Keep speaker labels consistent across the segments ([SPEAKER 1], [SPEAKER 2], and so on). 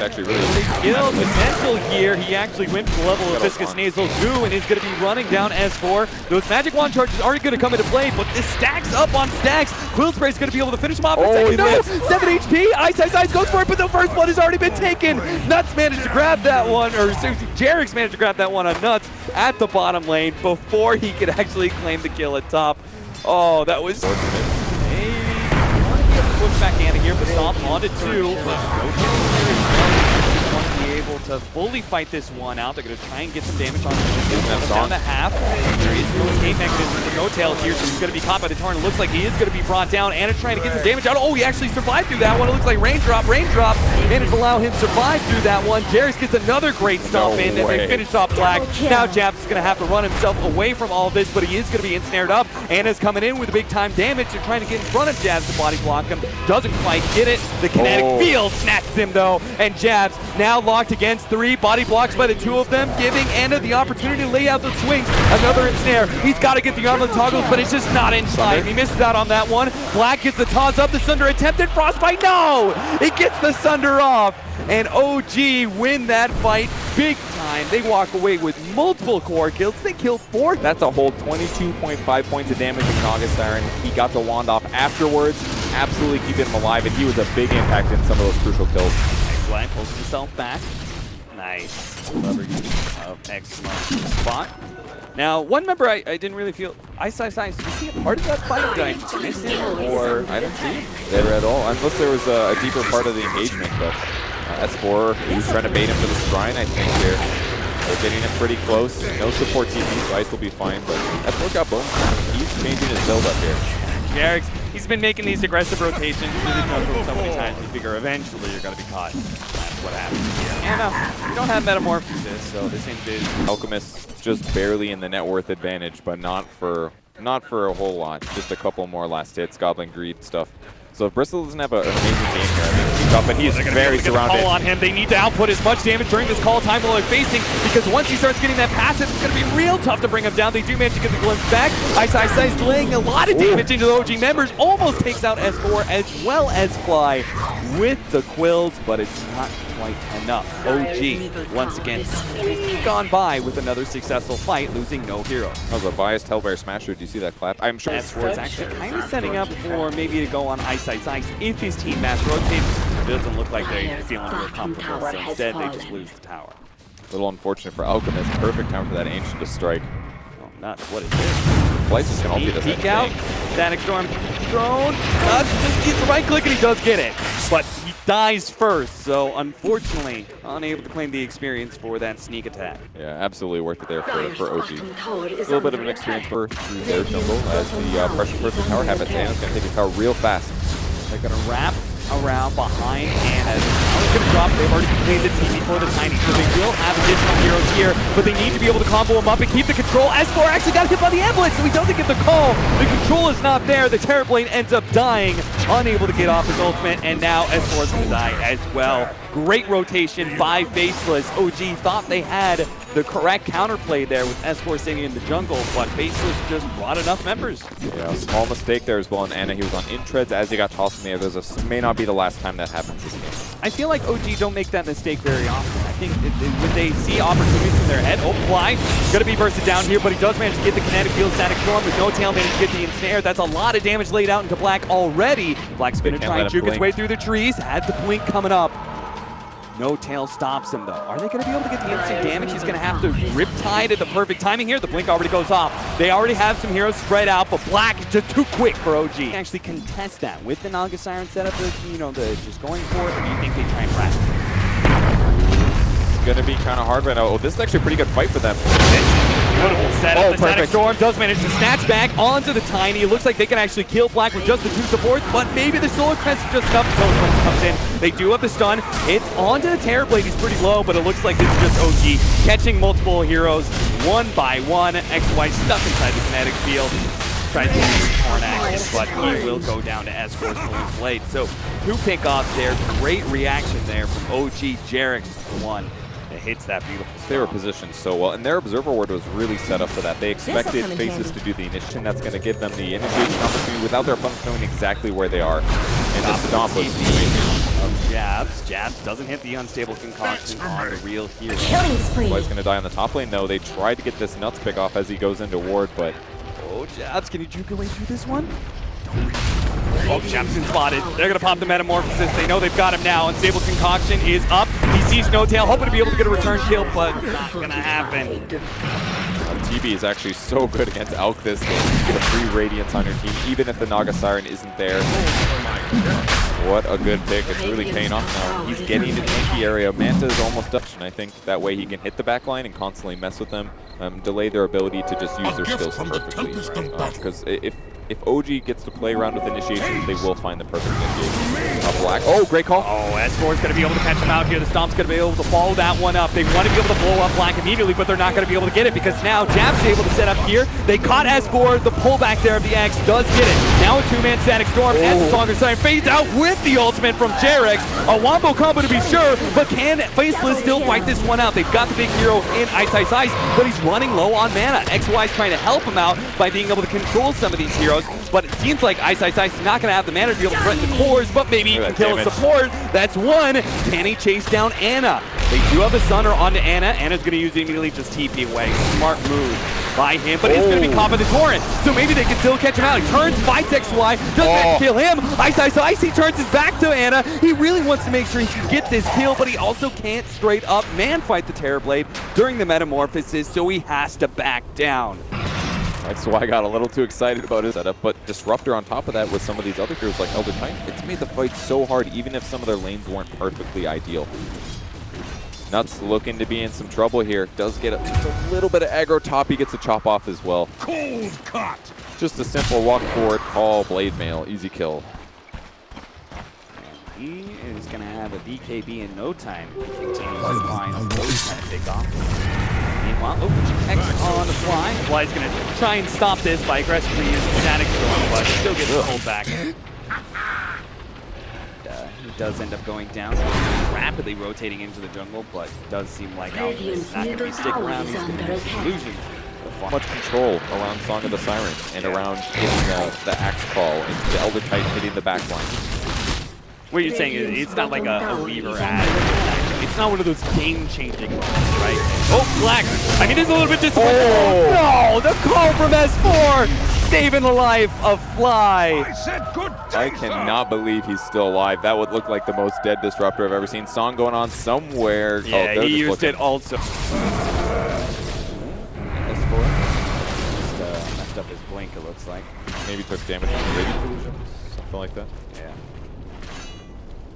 [SPEAKER 1] actually really
[SPEAKER 2] Kill potential here. He actually went to the level of Viscous Nasal 2 and is going to be running down S4. Those Magic Wand charges aren't going to come into play, but this stacks up on stacks. Quill Spray is going to be able to finish him off.
[SPEAKER 1] Oh,
[SPEAKER 2] no! 7 HP. Ice goes for it, but the first one has already been taken. Nuts managed to grab that one, or Jarek's managed to grab that one on Nuts at the bottom lane before he could actually claim the kill at top. Oh, that was... Push back Anna here, but Stomp onto 2. Able to fully fight this one out. They're going to try and get some damage on him. Down to half. There is no escape mechanism for No Tail here, so he's going to be caught by the torrent. It looks like he is going to be brought down. Anna trying to get some damage out. Oh, he actually survived through that one. It looks like Raindrop. Managed to allow him to survive through that one. Jairus gets another great stomp in, and they finish off Black. Now Japs is going to have to run himself away from all of this, but he is going to be ensnared up. Anna's coming in with big time damage. They're trying to get in front of Jabs to body block him. Doesn't quite get it. The kinetic field snatches him though, and Jabs now locked against 3. Body blocks by the 2 of them, giving Anna the opportunity to lay out the swings. Another ensnare. He's got to get the armlet toggles, but it's just not in time. He misses out on that one. Black gets the toss up. The Sunder attempted frostbite. No! It gets the Sunder off. And OG win that fight big time. They walk away with multiple core kills. They killed 4.
[SPEAKER 1] That's a whole 22.5 points of damage from Naga Siren. He got the wand off afterwards, absolutely keeping him alive, and he was a big impact in some of those crucial kills.
[SPEAKER 2] Black pulls himself back. Nice. Leverage of excellent spot. Now, one member I didn't really feel... Ice. Was he a part of that fight? Did I miss him?
[SPEAKER 1] Or I didn't see him there at all, unless there was a deeper part of the engagement. But S4, he was trying to bait him to the shrine, I think, here. They're getting him pretty close. No support TP, so Ice will be fine. But S4 got boned. He's changing his build up here.
[SPEAKER 2] Jarek's, he's been making these aggressive rotations. He didn't know so many times. You figure eventually you're going to be caught. That's what happens here. And you don't have Metamorphosis, so this ain't big.
[SPEAKER 1] Alchemist just barely in the net worth advantage, but not for a whole lot. Just a couple more last hits, Goblin Greed stuff. So if Bristol doesn't have an amazing game here, I think he's up, and he is very surrounded.
[SPEAKER 2] Call on him. They need to output as much damage during this call time while they're facing, because once he starts getting that passive, it's going to be real tough to bring him down. They do manage to get the glimpse back. Ice laying a lot of damage into the OG members. Almost takes out S4 as well as Fly with the quills, but it's not quite enough. OG, once again, gone by with another successful fight, losing no hero.
[SPEAKER 1] That was a biased Hellbear Smasher. Do you see that clap? I'm sure
[SPEAKER 2] S4 is actually kind of setting up for maybe to go on Ice if his team match rotates. It doesn't look like they're feeling real comfortable, so instead they just lose the tower.
[SPEAKER 1] A little unfortunate for Alchemist. Perfect time for that Ancient to strike.
[SPEAKER 2] Oh, nuts. What is this?
[SPEAKER 1] Flight's just going to ulti this
[SPEAKER 2] peek out. Static Storm thrown. Nuts just gets the right click and he does get it. But he dies first, so unfortunately unable to claim the experience for that sneak attack.
[SPEAKER 1] Yeah, absolutely worth it there for OG. A little bit of an experience through their jungle as the pressure first tower habits. Anna's going to take the tower real fast.
[SPEAKER 2] They're going to wrap around behind Anna. Tower's going to drop. They've already completed the TP for the Tiny, so they will have additional heroes here, but they need to be able to combo them up and keep the control. S4 actually got hit by the ambulance, so he doesn't get the call. The control is not there. The Terrorblade ends up dying, unable to get off his ultimate, and now S4 is going to die as well. Great rotation by Faceless. OG thought they had the correct counterplay there with S4 sitting in the jungle, but Faceless just brought enough members.
[SPEAKER 1] Yeah, a small mistake there as well in Anna. He was on intreads as he got tossed in the air. This may not be the last time that happens this game.
[SPEAKER 2] I feel like OG don't make that mistake very often. I think when they see opportunities in their head, Fly going to be bursted down here, but he does manage to get the kinetic field, Static Storm with No Tail, managed to get the ensnare. That's a lot of damage laid out into Black already. Black's going to try and juke his way through the trees, had the blink coming up. No Tail stops him though. Are they going to be able to get the instant damage? He's going to have to Riptide at the perfect timing here. The blink already goes off. They already have some heroes spread out, but Black is just too quick for OG. Actually contest that with the Naga Siren setup, the just going for it, or do you think they try and practice?
[SPEAKER 1] It's going to be kind of hard right now. Oh, this is actually a pretty good fight for them.
[SPEAKER 2] Beautiful setup. The Static Storm does manage to snatch back onto the Tiny. It looks like they can actually kill Black with just the 2 supports, but maybe the Solar Crest is just enough. Solar Crest comes in. They do have the stun. It's onto the Terrorblade. He's pretty low, but it looks like this is just OG catching multiple heroes one by one. XY stuck inside the kinetic field. Tries to use torn action, but he will go down to S4's full blade. So 2 pickoffs there. Great reaction there from OG. Jarek's the one that hits that beautiful stuff.
[SPEAKER 1] They were positioned so well, and their Observer Ward was really set up for that. They expected Faces to do the initiation. That's going to give them the initiation opportunity without their opponents knowing exactly where they are. And the Stomp was
[SPEAKER 2] Jabs. Jabs doesn't hit the unstable concoction on the real hero.
[SPEAKER 3] Killing spree.
[SPEAKER 1] He's going to die on the top lane. No, they tried to get this nuts pick off as he goes into ward, but
[SPEAKER 2] Oh, Jabs, can you juke away through this one? Oh, Jab's been spotted. They're going to pop the Metamorphosis. They know they've got him now. Unstable Concoction is up. He sees No Tail, hoping to be able to get a return kill, but not going to happen.
[SPEAKER 1] TB is actually so good against Alk this game. You get a free Radiance on your team, even if the Naga Siren isn't there. What a good pick. It's really paying off now. He's getting into the area. Manta is almost up, and I think that way he can hit the backline and constantly mess with them, delay their ability to just use their skills perfectly. Because if OG gets to play around with initiations, they will find the perfect initiation. Black. Oh, great call.
[SPEAKER 2] Oh, S4 is going to be able to catch him out here. The Stomp's going to be able to follow that one up. They want to be able to blow up Black immediately, but they're not going to be able to get it because now Jab's able to set up here. They caught S4. The pullback there of the X does get it. Now a two-man Static Storm as the Stronger Siren fades out with the ultimate from Jarex. A wombo combo to be sure, but can Faceless still fight this one out? They've got the big hero in Ice, but he's running low on mana. XY is trying to help him out by being able to control some of these heroes, but it seems like Ice is not going to have the mana to be able to threaten the cores, but maybe he can kill a support. That's one. Can he chase down Anna? They do have a Sunner onto Anna. Anna's going to use it immediately, just TP away. Smart move by him, but he's going to be caught by the Torrent, so maybe they can still catch him out. He turns, fights XY, doesn't kill him. Ice, he turns his back to Anna. He really wants to make sure he can get this kill, but he also can't straight up man fight the Terrorblade during the Metamorphosis, so he has to back down.
[SPEAKER 1] That's why I got a little too excited about his setup, but Disruptor on top of that with some of these other heroes like Elder Titan, it's made the fight so hard even if some of their lanes weren't perfectly ideal. Nuts looking to be in some trouble here. Does get just a little bit of aggro top. He gets a chop off as well.
[SPEAKER 4] Cold cut.
[SPEAKER 1] Just a simple walk forward, call, blade mail, easy kill.
[SPEAKER 2] He is going to have a BKB in no time. He continues to find those kind of big off. Meanwhile, X on the fly. Fly's going to try and stop this by aggressively using Static Storm, but still gets pulled back. He does end up going down, rapidly rotating into the jungle, but does seem like Alpha is not going to be sticking around. He's going to use illusions.
[SPEAKER 1] Much control around Song of the Siren and around hitting the Axe Call and the Elder Titan hitting the backline.
[SPEAKER 2] What you're saying is it's not like a Weaver ad. It's not one of those game-changing ones, right? Oh, Black. I mean, it's a little bit disappointing. Oh, no! The call from S4 saving the life of Fly.
[SPEAKER 1] I cannot believe he's still alive. That would look like the most dead Disruptor I've ever seen. Song going on somewhere.
[SPEAKER 2] Yeah, he used it also. Messed up his blink, it looks like.
[SPEAKER 1] Maybe took damage from the Radiant Illusion, something like that.
[SPEAKER 2] Yeah.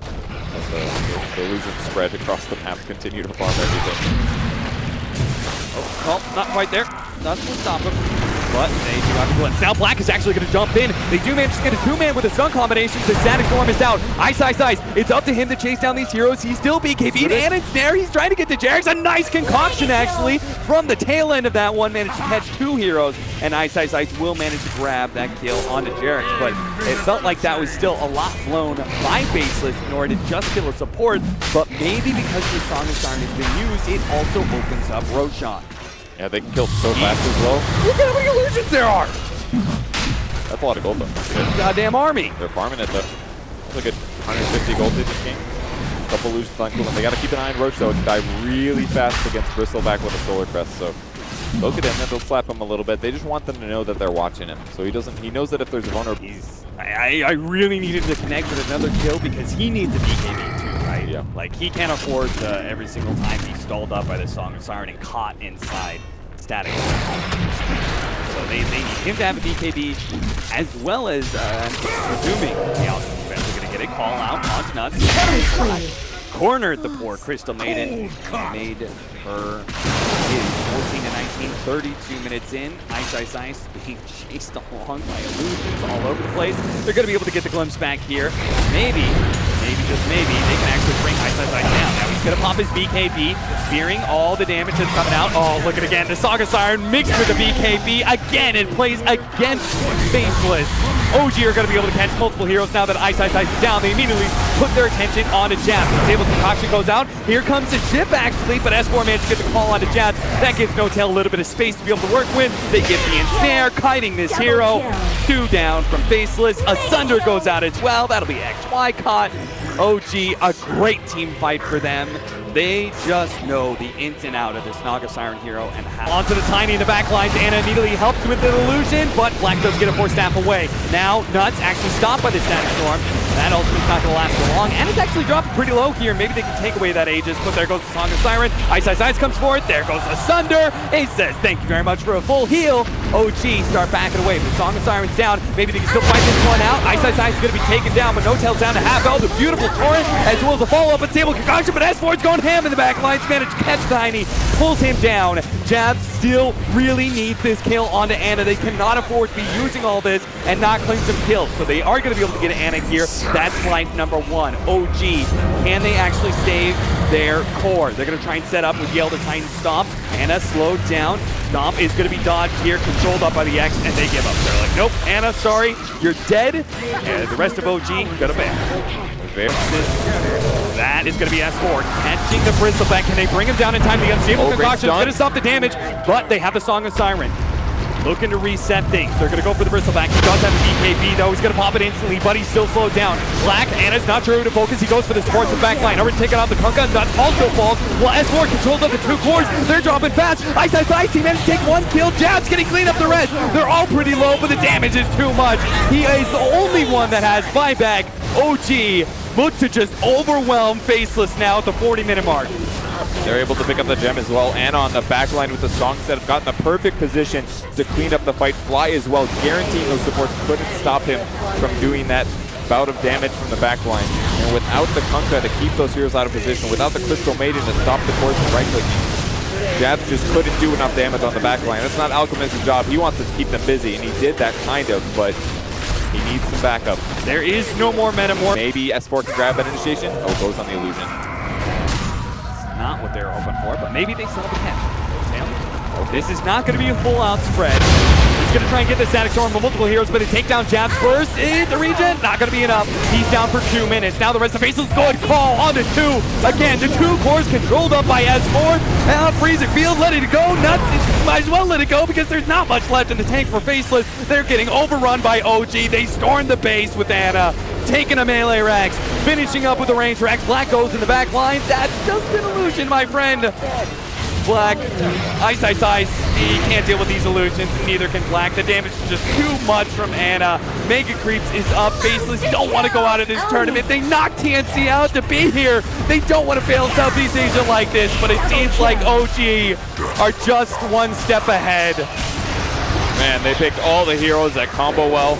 [SPEAKER 1] As the illusion spread across the map, continue to farm everything.
[SPEAKER 2] Oh, well, not quite there. Nothing will stop him. But they do have a glimpse. Now Black is actually going to jump in. They do manage to get a two-man with a stun combination, so Static Storm is out. Ice. It's up to him to chase down these heroes. He's still BKB'd and ensnared. He's trying to get to Jarex. A nice concoction, actually, from the tail end of that one. Managed to catch two heroes, and Ice will manage to grab that kill onto Jarex. But it felt like that was still a lot blown by Faceless in order to just kill a support. But maybe because the Song of Siren has been used, it also opens up Roshan.
[SPEAKER 1] Yeah, they can kill so fast as well.
[SPEAKER 2] Look at how many illusions there are!
[SPEAKER 1] That's a lot of gold, though.
[SPEAKER 2] Goddamn army.
[SPEAKER 1] They're farming it, though. That's a good 150 gold in this game. A couple illusions on cooldown. They got to keep an eye on Roach, though. It's die really fast against Bristleback with a Solar Crest, so look at him, and they'll slap him a little bit. They just want them to know that they're watching him. So he knows that if there's a vulnerability.
[SPEAKER 2] I really needed to connect with another kill because he needs a BKB too, right?
[SPEAKER 1] Yeah.
[SPEAKER 2] Like, he can't afford to every single time he's stalled up by the Song of Siren and caught inside Static. So they need him to have a BKB as well as presuming the Alchemist is eventually going to get a call out onto Nuts. Cornered the poor Crystal Maiden, made her 14 to 19, 32 minutes in. Ice being chased along by illusions all over the place. They're going to be able to get the glimpse back here. Maybe, just maybe, they can actually bring Ice down. Now he's going to pop his BKB, spearing all the damage that's coming out. Oh, look at it again. The Saga Siren mixed with the BKB again and plays against Faceless. OG are going to be able to catch multiple heroes now that Ice is down. They immediately put their attention onto Jabs. The table concoction goes out. Here comes the ship actually, but S4 managed to get the call onto Jabs. That gives No Tail a little bit of space to be able to work with. They get the ensnare, kiting this hero. 2 down from Faceless. Asunder goes out as well. That'll be XY caught. OG, a great team fight for them. They just know the ins and out of this Naga Siren hero and how. Onto the Tiny in the back lines. Anna immediately helps with the illusion, but Black does get a force staff away. Now, Nuts actually stopped by the Static Storm. That ultimate's not going to last for long. Anna's actually dropped pretty low here. Maybe they can take away that Aegis, but there goes the Naga Siren. Ice comes forward. There goes the Sunder. He says, thank you very much for a full heal. OG start backing away, but Naga Siren's down. Maybe they can still fight this one out. Ice is going to be taken down, but No-Tail's down to half health. A beautiful torrent, as well as a follow-up and stable concoction, but S4's going ham in the back lines. Managed to catch Tiny, pulls him down. Jab still really needs this kill onto Anna. They cannot afford to be using all this and not claim some kills, so they are going to be able to get Anna here. That's fight number one. OG, can they actually save their core? They're going to try and set up with Yell to try and stomp. Anna slowed down. Stomp is going to be dodged here, controlled up by the X, and they give up. They're like, nope, Anna, sorry, you're dead. And the rest of OG got a ban. That is going to be S4 catching the Bristleback. Can they bring him down in time? The unstable concoction's going to stop the damage, but they have the Song of Siren. Looking to reset things. They're going to go for the Bristleback. He does have a BKB though. He's going to pop it instantly, but he's still slowed down. Black, Anna's not sure who to focus. He goes for this towards the back line. Over taking out the Kunkka. Nuts also falls. Well, S4 controls up the two cores. They're dropping fast. Ice. He managed to take one kill. Jab's getting clean up the rest. They're all pretty low, but the damage is too much. He is the only one that has buyback. OG look to just overwhelm Faceless now at the 40-minute mark.
[SPEAKER 1] They're able to pick up the gem as well. Anna on the back line with the Song set have gotten the perfect position to clean up the fight. Fly as well, guaranteeing those supports couldn't stop him from doing that bout of damage from the back line. And without the Kunkka to keep those heroes out of position, without the Crystal Maiden to stop the course from right-clicking, Jabs just couldn't do enough damage on the back line. That's not Alchemist's job. He wants to keep them busy, and he did that kind of, but he needs some backup.
[SPEAKER 2] There is no more Metamorph.
[SPEAKER 1] Maybe S4 can grab that initiation. Oh, goes on the illusion.
[SPEAKER 2] Not what they were hoping for, but maybe they still have a catch. This is not going to be a full-out spread. He's going to try and get the Static Storm from multiple heroes, but they take down Jabs first in the region. Not going to be enough. He's down for 2 minutes. Now the rest of Faceless good call on the 2. Again, the 2 cores controlled up by S4. Now Freezing Field, let it go. Nuts, might as well let it go because there's not much left in the tank for Faceless. They're getting overrun by OG. They storm the base with Anna, taking a melee Rex, finishing up with a range Rex. Black goes in the back line. That's just an illusion, my friend. Black, Ice. He can't deal with these illusions, neither can Black. The damage is just too much from Anna. Mega Creeps is up. Faceless don't want to go out of this tournament. They knocked TNC out to be here. They don't want to fail Southeast Asia like this, but it seems like OG are just one step ahead.
[SPEAKER 1] Man, they picked all the heroes that combo well.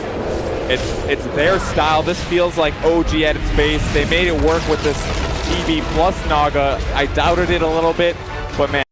[SPEAKER 1] It's their style. This feels like OG at its base. They made it work with this TB plus Naga. I doubted it a little bit, but man.